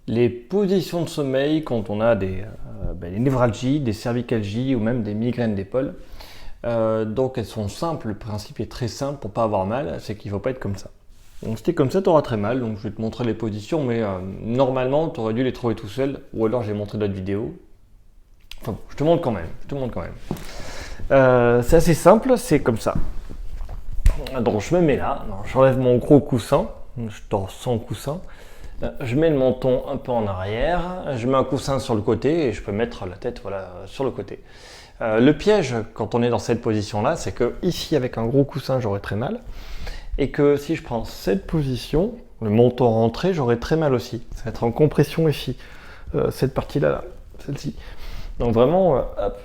Les positions de sommeil quand on a des névralgies, des cervicalgies ou même des migraines d'épaule. Donc elles sont simples, le principe est très simple pour pas avoir mal, c'est qu'il ne faut pas être comme ça. Donc si t'es comme ça, tu auras très mal, donc je vais te montrer les positions, mais normalement tu aurais dû les trouver tout seul, ou alors j'ai montré d'autres vidéos. Enfin bon, je te montre quand même, c'est assez simple, c'est comme ça. Donc je me mets là, j'enlève mon gros coussin, je dors sans coussin. Je mets le menton un peu en arrière, je mets un coussin sur le côté et je peux mettre la tête voilà, sur le côté. Le piège quand on est dans cette position-là, c'est que ici avec un gros coussin j'aurais très mal et que si je prends cette position, le menton rentré, j'aurais très mal aussi. Ça va être en compression ici, cette partie-là, là, celle-ci. Donc vraiment, hop,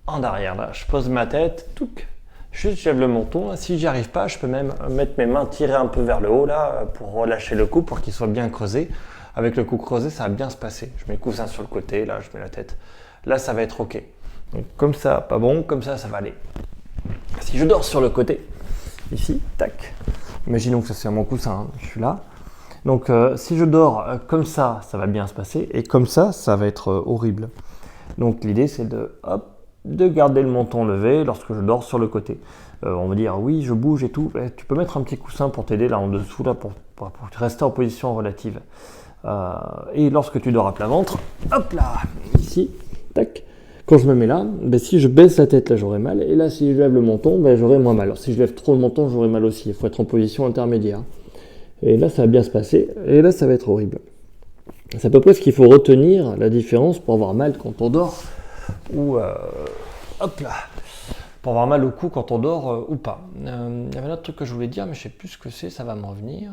en arrière là, je pose ma tête, touc, juste je lève le menton. Si j'y arrive pas, je peux même mettre mes mains tirées un peu vers le haut là pour relâcher le cou pour qu'il soit bien creusé. Avec le cou creusé, ça va bien se passer. Je mets le coussin sur le côté, là je mets la tête. Là ça va être ok. Donc comme ça, pas bon, comme ça va aller. Si je dors sur le côté, ici, tac. Imaginons que ça c'est mon coussin, hein, je suis là. Donc si je dors comme ça va bien se passer. Et comme ça va être horrible. Donc l'idée c'est de garder le menton levé lorsque je dors sur le côté. On va dire oui je bouge et tout, tu peux mettre un petit coussin pour t'aider là en dessous là pour rester en position relative. Et lorsque tu dors à plat ventre, hop là, ici, tac, quand je me mets là, si je baisse la tête là j'aurai mal, et là si je lève le menton, j'aurai moins mal. Alors si je lève trop le menton j'aurai mal aussi, il faut être en position intermédiaire. Et là ça va bien se passer, et là ça va être horrible. C'est à peu près ce qu'il faut retenir, la différence pour avoir mal quand on dort ou hop là, pour avoir mal au cou quand on dort ou pas. Il y avait un autre truc que je voulais dire, mais je sais plus ce que c'est, ça va me revenir.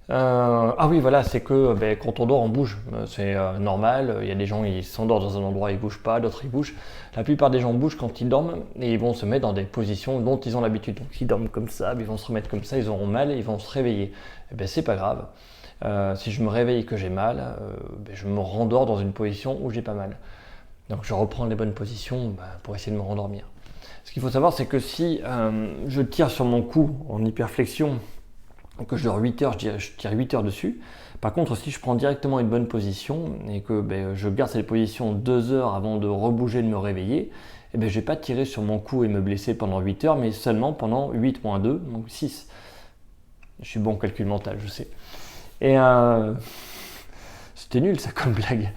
Ah oui, voilà, c'est que quand on dort, on bouge. C'est normal. Il y a des gens qui s'endorment dans un endroit, ils bougent pas, d'autres ils bougent. La plupart des gens bougent quand ils dorment et ils vont se mettre dans des positions dont ils ont l'habitude. Donc s'ils dorment comme ça, ils vont se remettre comme ça, ils auront mal et ils vont se réveiller. C'est pas grave. Si je me réveille et que j'ai mal, je me rendors dans une position où j'ai pas mal. Donc je reprends les bonnes positions pour essayer de me rendormir. Ce qu'il faut savoir, c'est que si je tire sur mon cou en hyperflexion, que je dors 8 heures, je tire 8 heures dessus. Par contre, si je prends directement une bonne position et que je garde cette position 2 heures avant de rebouger, de me réveiller, je ne vais pas tirer sur mon cou et me blesser pendant 8 heures, mais seulement pendant 8 moins 2, donc 6. Je suis bon en calcul mental, je sais. Et c'était nul ça comme blague.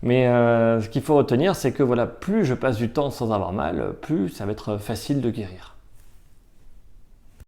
Mais ce qu'il faut retenir, c'est que voilà, plus je passe du temps sans avoir mal, plus ça va être facile de guérir.